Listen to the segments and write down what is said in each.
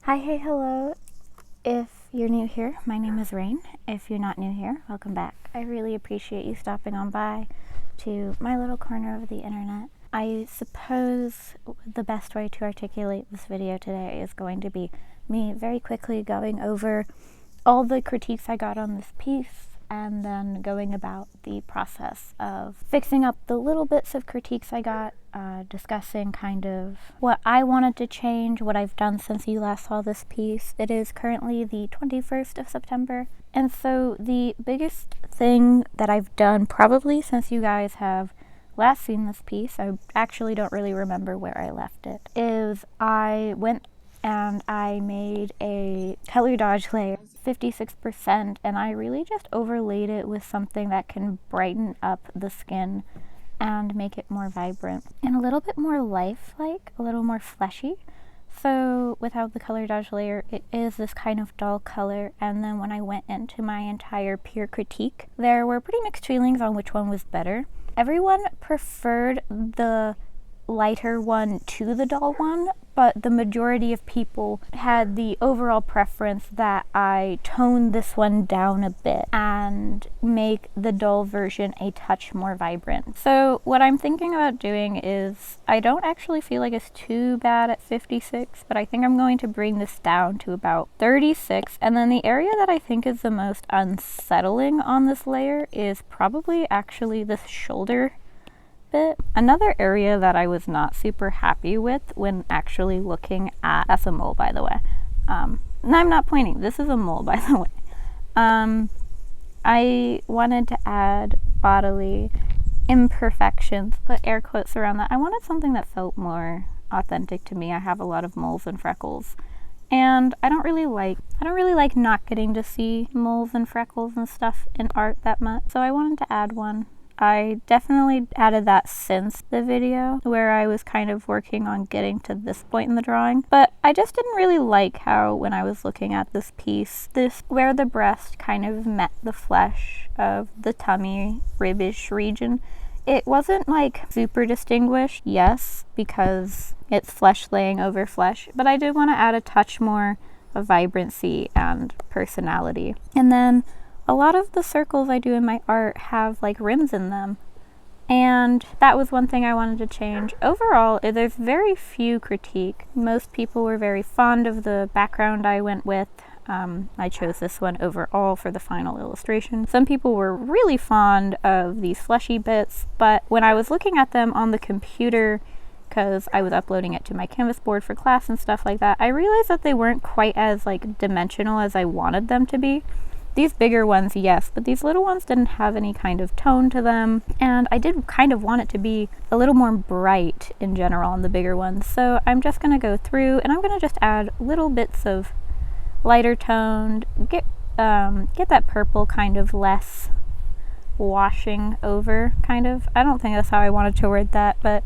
Hi, hey, hello. If you're new here, my name is Rain. If you're not new here, welcome back. I really appreciate you stopping on by to my little corner of the internet. I suppose the best way to articulate this video today is going to be me very quickly going over all the critiques I got on this piece and then going about the process of fixing up the little bits of critiques I got, discussing kind of what I wanted to change, what I've done since you last saw this piece. It is currently the 21st of September, and so the biggest thing that I've done probably since you guys have last seen this piece, I actually don't really remember where I left it, is I went and I made a color dodge layer, 56%, and I really just overlaid it with something that can brighten up the skin and make it more vibrant and a little bit more lifelike, a little more fleshy. So without the color dodge layer, it is this kind of dull color. And then when I went into my entire peer critique, there were pretty mixed feelings on which one was better. Everyone preferred the lighter one to the dull one, but the majority of people had the overall preference that I tone this one down a bit and make the dull version a touch more vibrant. So what I'm thinking about doing is, I don't actually feel like it's too bad at 56, but I think I'm going to bring this down to about 36, and then the area that I think is the most unsettling on this layer is probably actually this shoulder bit. Another area that I was not super happy with when actually looking at, that's a mole by the way, and I'm not pointing, this is a mole by the way. I wanted to add bodily imperfections, put air quotes around that. I wanted something that felt more authentic to me. I have a lot of moles and freckles, and I don't really like not getting to see moles and freckles and stuff in art that much, so I wanted to add one. I definitely added that since the video where I was kind of working on getting to this point in the drawing, but I just didn't really like how when I was looking at this piece, where the breast kind of met the flesh of the tummy ribbish region, it wasn't like super distinguished, yes, because it's flesh laying over flesh, but I did want to add a touch more of vibrancy and personality. And then a lot of the circles I do in my art have like rims in them, and that was one thing I wanted to change. Overall, there's very few critique. Most people were very fond of the background I went with. I chose this one overall for the final illustration. Some people were really fond of these fleshy bits, but when I was looking at them on the computer, because I was uploading it to my canvas board for class and stuff like that, I realized that they weren't quite as like dimensional as I wanted them to be. These bigger ones, yes, but these little ones didn't have any kind of tone to them, and I did kind of want it to be a little more bright in general on the bigger ones. So I'm just going to go through and I'm going to just add little bits of lighter toned, get that purple kind of less washing over kind of. I don't think that's how I wanted to word that, but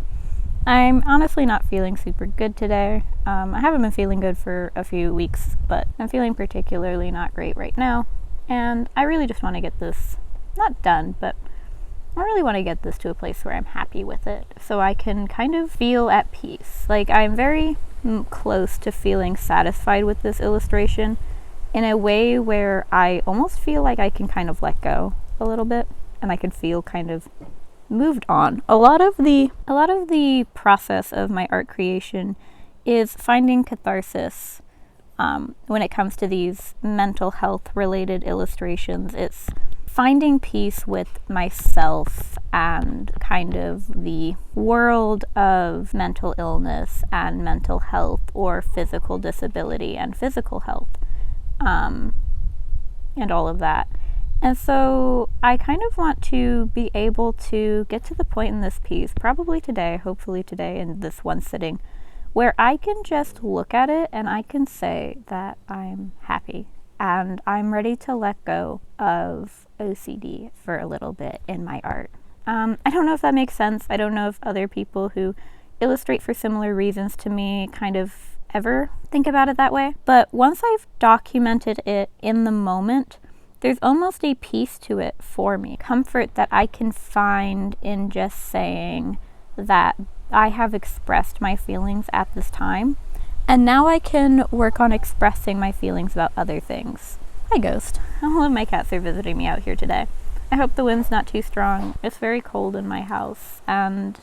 I'm honestly not feeling super good today. I haven't been feeling good for a few weeks, but I'm feeling particularly not great right now. And I really just want to get this, not done, but I really want to get this to a place where I'm happy with it so I can kind of feel at peace. Like, I'm very close to feeling satisfied with this illustration in a way where I almost feel like I can kind of let go a little bit and I can feel kind of moved on. A lot of the process of my art creation is finding catharsis. When it comes to these mental health related illustrations, it's finding peace with myself and kind of the world of mental illness and mental health, or physical disability and physical health, and all of that. And so I kind of want to be able to get to the point in this piece, probably today, hopefully today in this one sitting, where I can just look at it and I can say that I'm happy and I'm ready to let go of OCD for a little bit in my art. I don't know if that makes sense. I don't know if other people who illustrate for similar reasons to me kind of ever think about it that way. But once I've documented it in the moment, there's almost a peace to it for me. Comfort that I can find in just saying that I have expressed my feelings at this time, And now I can work on expressing my feelings about other things. Hi, Ghost. All of my cats are visiting me out here today. I hope the wind's not too strong. It's very cold in my house, and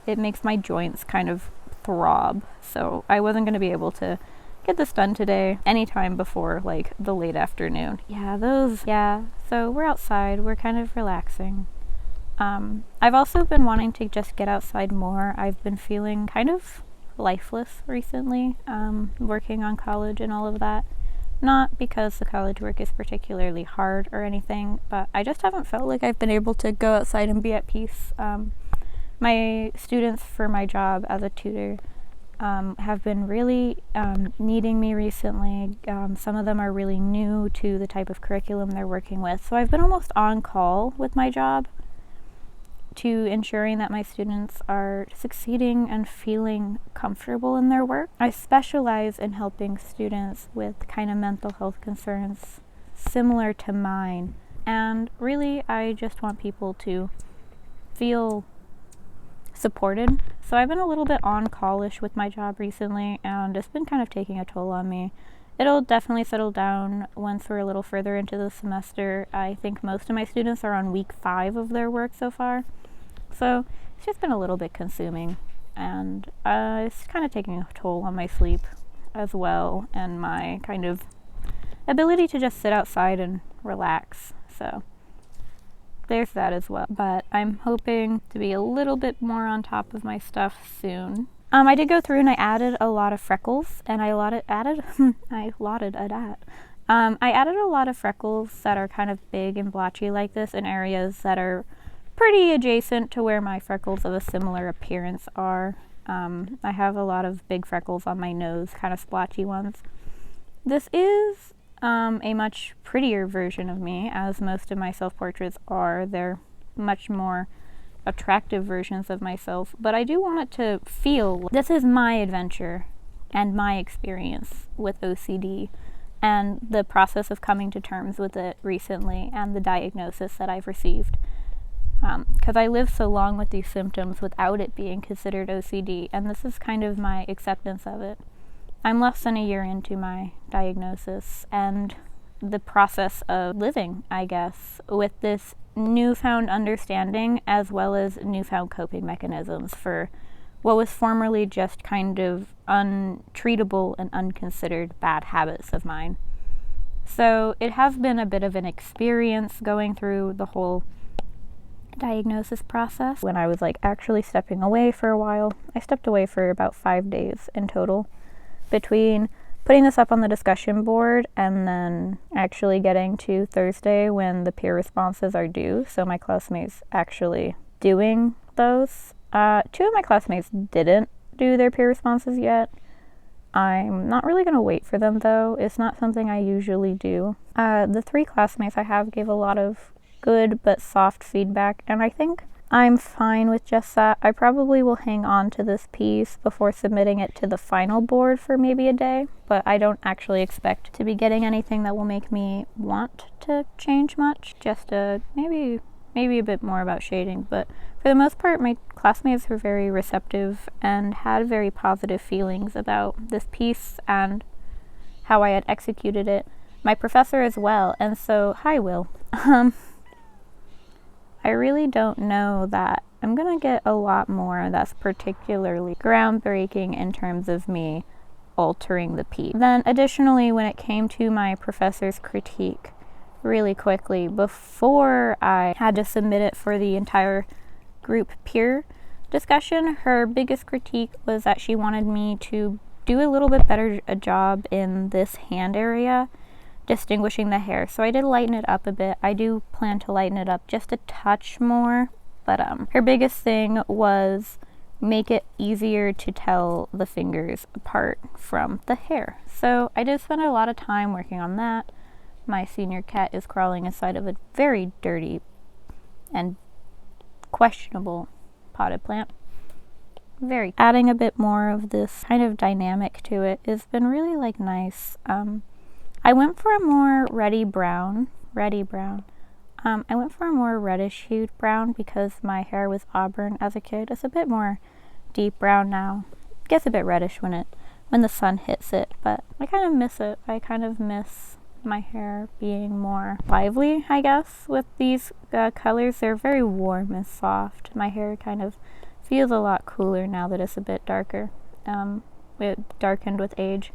it makes my joints kind of throb. So I wasn't going to be able to get this done today anytime before like the late afternoon. So we're outside. We're kind of relaxing. I've also been wanting to just get outside more. I've been feeling kind of lifeless recently, working on college and all of that. Not because the college work is particularly hard or anything, but I just haven't felt like I've been able to go outside and be at peace. My students for my job as a tutor have been really needing me recently. Some of them are really new to the type of curriculum they're working with, so I've been almost on call with my job to ensuring that my students are succeeding and feeling comfortable in their work. I specialize in helping students with kind of mental health concerns similar to mine, and really I just want people to feel supported. So I've been a little bit on call-ish with my job recently, and it's been kind of taking a toll on me. It'll definitely settle down once we're a little further into the semester. I think most of my students are on week 5 of their work so far. So it's just been a little bit consuming, and it's kind of taking a toll on my sleep as well, and my kind of ability to just sit outside and relax. So there's that as well. But I'm hoping to be a little bit more on top of my stuff soon. I did go through and I added a lot of freckles, and I added a lot of freckles that are kind of big and blotchy like this in areas that are pretty adjacent to where my freckles of a similar appearance are. I have a lot of big freckles on my nose, kind of splotchy ones. This is a much prettier version of me, as most of my self-portraits are. They're much more attractive versions of myself, but I do want it to feel this is my adventure and my experience with OCD and the process of coming to terms with it recently and the diagnosis that I've received. Because I lived so long with these symptoms without it being considered OCD, and this is kind of my acceptance of it. I'm less than a year into my diagnosis and the process of living, I guess, with this newfound understanding as well as newfound coping mechanisms for what was formerly just kind of untreatable and unconsidered bad habits of mine. So it has been a bit of an experience going through the whole diagnosis process. When I was like actually stepping away for a while, I stepped away for about 5 days in total between putting this up on the discussion board and then actually getting to Thursday when the peer responses are due. So my classmates actually doing those. 2 of my classmates didn't do their peer responses yet. I'm not really going to wait for them though. It's not something I usually do. The 3 classmates I have gave a lot of good but soft feedback, and I think I'm fine with just that. I probably will hang on to this piece before submitting it to the final board for maybe a day, but I don't actually expect to be getting anything that will make me want to change much. Just maybe a bit more about shading, but for the most part my classmates were very receptive and had very positive feelings about this piece and how I had executed it. My professor as well, and so hi Will. I really don't know that I'm gonna get a lot more that's particularly groundbreaking in terms of me altering the piece. Then additionally, when it came to my professor's critique, really quickly, before I had to submit it for the entire group peer discussion, her biggest critique was that she wanted me to do a little bit better a job in this hand area, distinguishing the hair. So I did lighten it up a bit. I do plan to lighten it up just a touch more, but her biggest thing was make it easier to tell the fingers apart from the hair. So I did spend a lot of time working on that. My senior cat is crawling inside of a very dirty and questionable potted plant. Adding a bit more of this kind of dynamic to it has been really like nice. I went for a more reddy brown. I went for a more reddish hued brown because my hair was auburn as a kid. It's a bit more deep brown now. It gets a bit reddish when it when the sun hits it, but I kind of miss it. I kind of miss my hair being more lively, I guess, with these colors. They're very warm and soft. My hair kind of feels a lot cooler now that it's a bit darker. It darkened with age.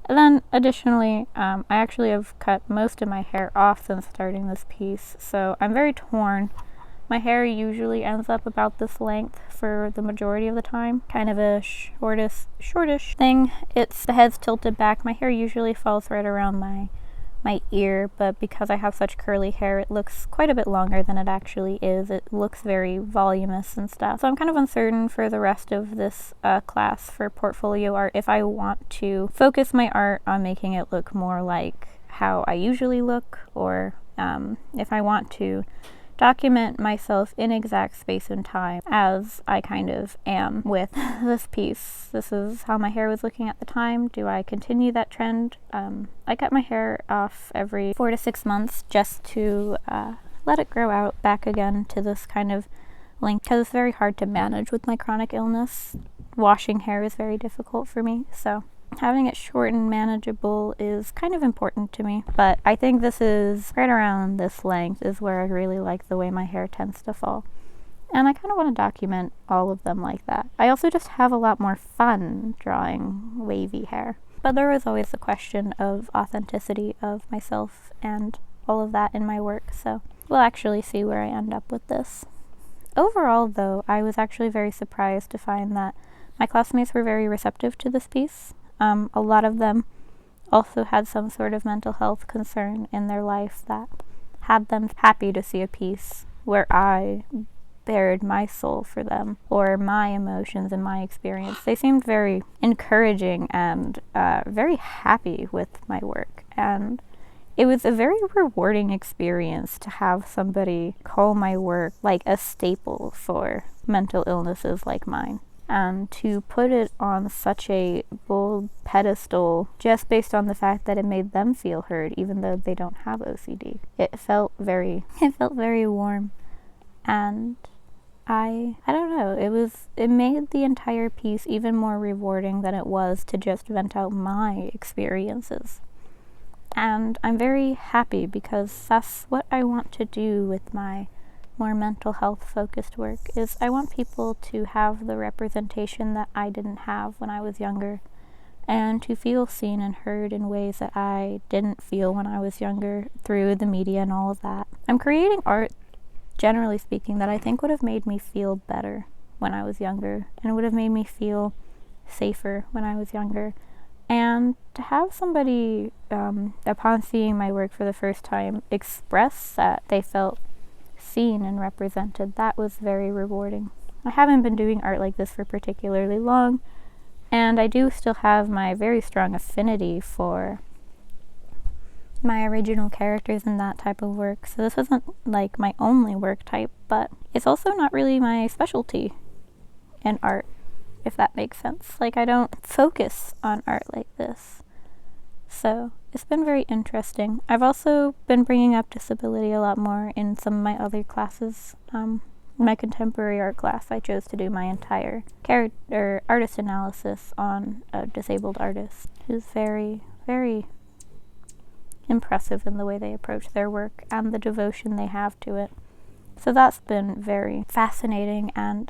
And then additionally, I actually have cut most of my hair off since starting this piece, so I'm very torn. My hair usually ends up about this length for the majority of the time, kind of a shortish thing. The head's tilted back. My hair usually falls right around my ear, but because I have such curly hair, it looks quite a bit longer than it actually is. It looks very voluminous and stuff. So I'm kind of uncertain for the rest of this class for portfolio art if I want to focus my art on making it look more like how I usually look, or if I want to document myself in exact space and time as I kind of am with this piece. This is how my hair was looking at the time. Do I continue that trend? I cut my hair off every 4 to 6 months just to let it grow out back again to this kind of length, because it's very hard to manage with my chronic illness. Washing hair is very difficult for me, so having it short and manageable is kind of important to me. But I think this is right around this length is where I really like the way my hair tends to fall. And I kind of want to document all of them like that. I also just have a lot more fun drawing wavy hair. But there is always the question of authenticity of myself and all of that in my work, so we'll actually see where I end up with this. Overall, though, I was actually very surprised to find that my classmates were very receptive to this piece. A lot of them also had some sort of mental health concern in their life that had them happy to see a piece where I bared my soul for them, or my emotions and my experience. They seemed very encouraging and very happy with my work, and it was a very rewarding experience to have somebody call my work like a staple for mental illnesses like mine. And to put it on such a bold pedestal just based on the fact that it made them feel heard, even though they don't have OCD. It felt very warm, and I don't know, it made the entire piece even more rewarding than it was to just vent out my experiences. And I'm very happy because that's what I want to do with my more mental health focused work. Is I want people to have the representation that I didn't have when I was younger, and to feel seen and heard in ways that I didn't feel when I was younger through the media and all of that. I'm creating art, generally speaking, that I think would have made me feel better when I was younger, and would have made me feel safer when I was younger. And to have somebody, upon seeing my work for the first time, express that they felt seen and represented, that was very rewarding. I haven't been doing art like this for particularly long, and I do still have my very strong affinity for my original characters and that type of work, so this isn't like my only work type, but it's also not really my specialty in art, if that makes sense. Like, I don't focus on art like this. So it's been very interesting. I've also been bringing up disability a lot more in some of my other classes. My contemporary art class, I chose to do my entire artist analysis on a disabled artist who's very, very impressive in the way they approach their work and the devotion they have to it. So that's been very fascinating and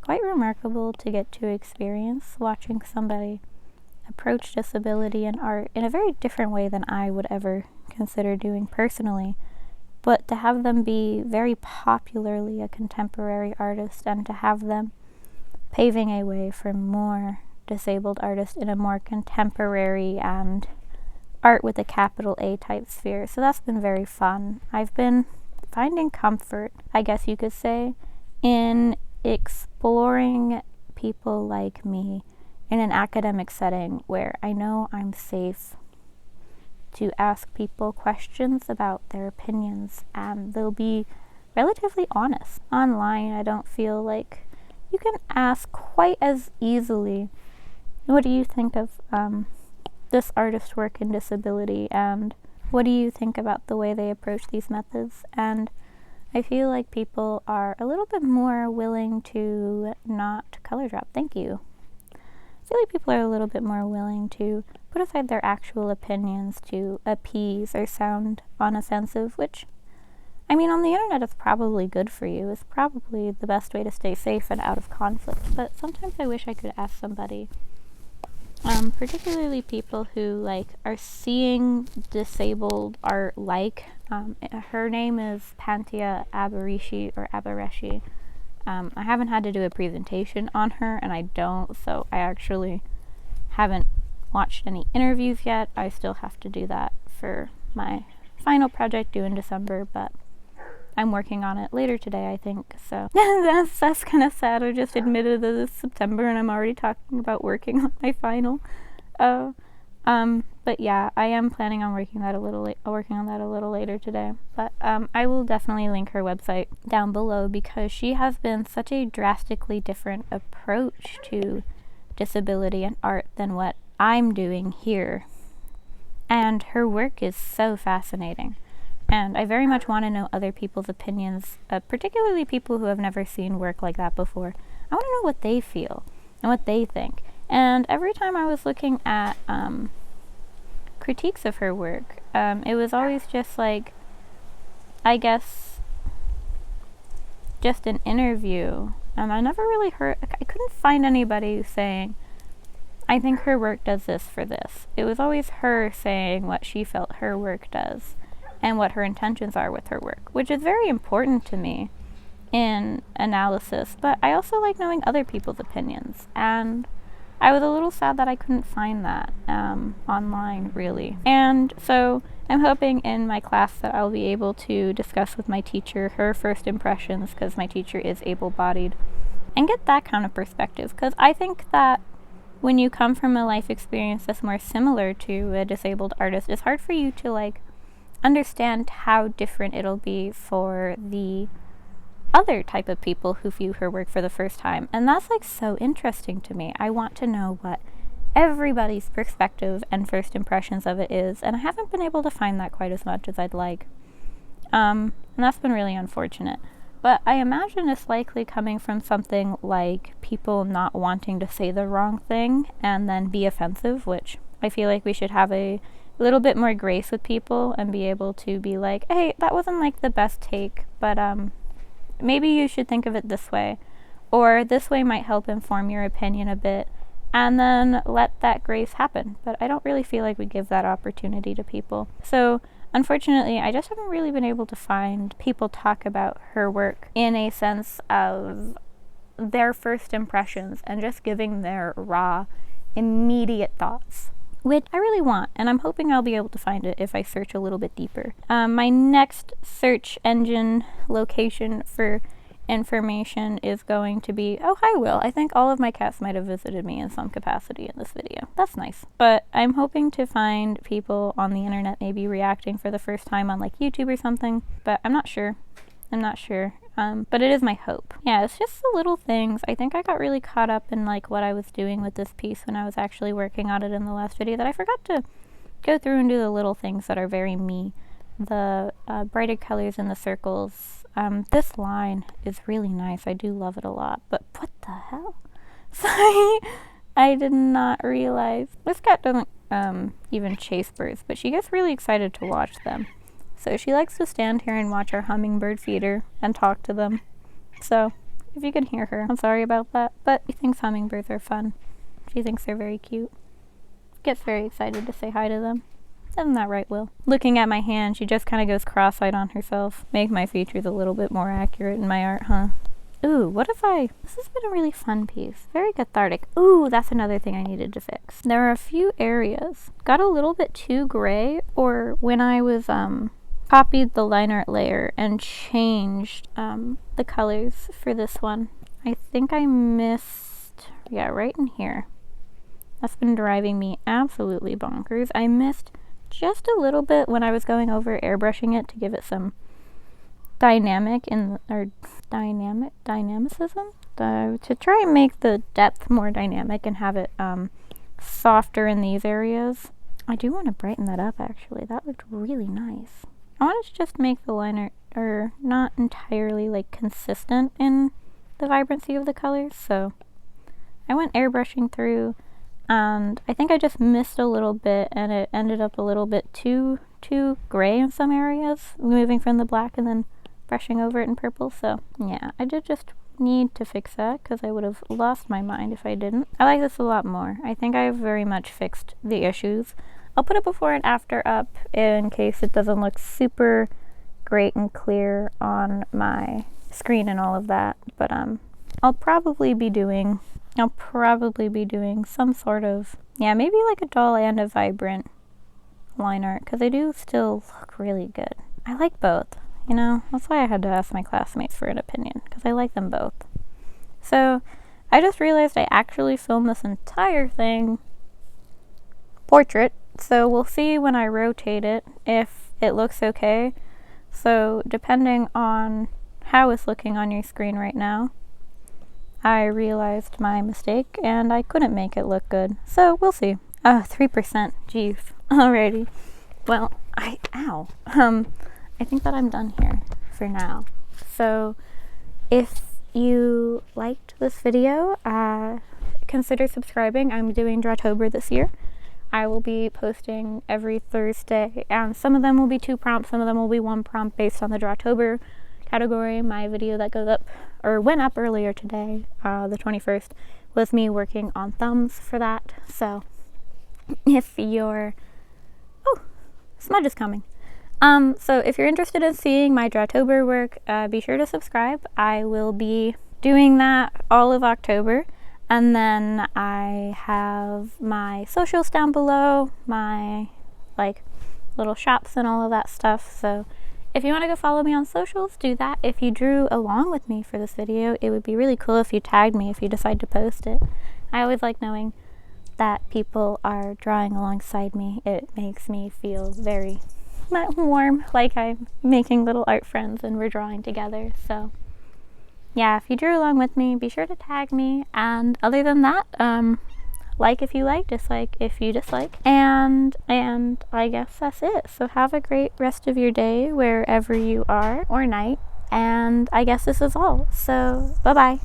quite remarkable to get to experience, watching somebody approach disability and art in a very different way than I would ever consider doing personally, but to have them be very popularly a contemporary artist, and to have them paving a way for more disabled artists in a more contemporary and art with a capital A type sphere. So that's been very fun. I've been finding comfort, I guess you could say, in exploring people like me in an academic setting where I know I'm safe to ask people questions about their opinions, and they'll be relatively honest. Online, I don't feel like you can ask quite as easily, what do you think of this artist's work in disability, and what do you think about the way they approach these methods? And I feel like people are a little bit more willing to not color drop. Thank you. feel like people are a little bit more willing to put aside their actual opinions to appease or sound unoffensive, which, I mean, on the internet it's probably good for you. It's probably the best way to stay safe and out of conflict. But sometimes I wish I could ask somebody, particularly people who like are seeing disabled art. Her name is Pantia Abareshi. I haven't had to do a presentation on her, and I don't, so I actually haven't watched any interviews yet. I still have to do that for my final project due in December, but I'm working on it later today, I think, so that's kind of sad. I just admitted that it's September and I'm already talking about working on my final. But yeah, I am planning on working on that a little later today. But I will definitely link her website down below, because she has been such a drastically different approach to disability and art than what I'm doing here. And her work is so fascinating. And I very much want to know other people's opinions, particularly people who have never seen work like that before. I want to know what they feel and what they think. And every time I was looking at critiques of her work, it was always just like, I guess, just an interview. I never really heard, I couldn't find anybody saying, I think her work does this for this. It was always her saying what she felt her work does and what her intentions are with her work, which is very important to me in analysis. But I also like knowing other people's opinions, and I was a little sad that I couldn't find that online, really. And so I'm hoping in my class that I'll be able to discuss with my teacher her first impressions, because my teacher is able-bodied, and get that kind of perspective, because I think that when you come from a life experience that's more similar to a disabled artist, it's hard for you to like understand how different it'll be for the other type of people who view her work for the first time. And that's like so interesting to me. I want to know what everybody's perspective and first impressions of it is, and I haven't been able to find that quite as much as I'd like. And that's been really unfortunate. But I imagine it's likely coming from something like people not wanting to say the wrong thing and then be offensive, which I feel like we should have a little bit more grace with people and be able to be like, hey, that wasn't like the best take, but maybe you should think of it this way, or this way might help inform your opinion a bit, and then let that grace happen. But I don't really feel like we give that opportunity to people. So unfortunately, I just haven't really been able to find people talk about her work in a sense of their first impressions and just giving their raw, immediate thoughts, which I really want, and I'm hoping I'll be able to find it if I search a little bit deeper. My next search engine location for information is going to be, oh, hi, Will. I think all of my cats might have visited me in some capacity in this video. That's nice. But I'm hoping to find people on the internet maybe reacting for the first time on like YouTube or something, but I'm not sure. But it is my hope. Yeah, it's just the little things. I think I got really caught up in like what I was doing with this piece when I was actually working on it in the last video, that I forgot to go through and do the little things that are very me. The brighter colors in the circles. This line is really nice. I do love it a lot. But what the hell? Sorry, I did not realize. This cat doesn't even chase birds, but she gets really excited to watch them. So she likes to stand here and watch our hummingbird feeder and talk to them. So if you can hear her, I'm sorry about that. But she thinks hummingbirds are fun. She thinks they're very cute. Gets very excited to say hi to them. Isn't that right, Will? Looking at my hand, she just kind of goes cross-eyed on herself. Make my features a little bit more accurate in my art, huh? Ooh, what if this has been a really fun piece. Very cathartic. Ooh, that's another thing I needed to fix. There are a few areas. Got a little bit too gray, or when I was, copied the line art layer and changed the colors for this one. I think I missed, yeah, right in here. That's been driving me absolutely bonkers. I missed just a little bit when I was going over airbrushing it to give it some dynamicism, to try and make the depth more dynamic and have it softer in these areas. I do want to brighten that up, actually. That looked really nice. I wanted to just make the line art not entirely like consistent in the vibrancy of the colors, so I went airbrushing through and I think I just missed a little bit and it ended up a little bit too gray in some areas, moving from the black and then brushing over it in purple. So yeah, I did just need to fix that because I would have lost my mind if I didn't. I like this a lot more. I think I've very much fixed the issues. I'll put a before and after up in case it doesn't look super great and clear on my screen and all of that, but I'll probably be doing some sort of, yeah, maybe like a dull and a vibrant line art, because they do still look really good. I like both, you know, that's why I had to ask my classmates for an opinion, because I like them both. So I just realized I actually filmed this entire thing portrait, so we'll see when I rotate it if it looks okay. So depending on how it's looking on your screen right now, I realized my mistake and I couldn't make it look good. So we'll see. 3%. Jeez. Alrighty. Well, I think that I'm done here for now. So if you liked this video, consider subscribing. I'm doing Drawtober this year. I will be posting every Thursday, and some of them will be 2 prompts, some of them will be 1 prompt based on the Drawtober category. My video that goes up, or went up earlier today, the 21st, was me working on thumbs for that. So if you're, smudge is coming. So if you're interested in seeing my Drawtober work, be sure to subscribe. I will be doing that all of October. And then I have my socials down below, my little shops and all of that stuff. So if you want to go follow me on socials, do that. If you drew along with me for this video, it would be really cool if you tagged me if you decide to post it. I always like knowing that people are drawing alongside me. It makes me feel very warm, like I'm making little art friends and we're drawing together. So yeah, if you drew along with me, be sure to tag me. And other than that, like if you like, dislike if you dislike. And I guess that's it. So have a great rest of your day wherever you are, or night. And I guess this is all. So bye-bye.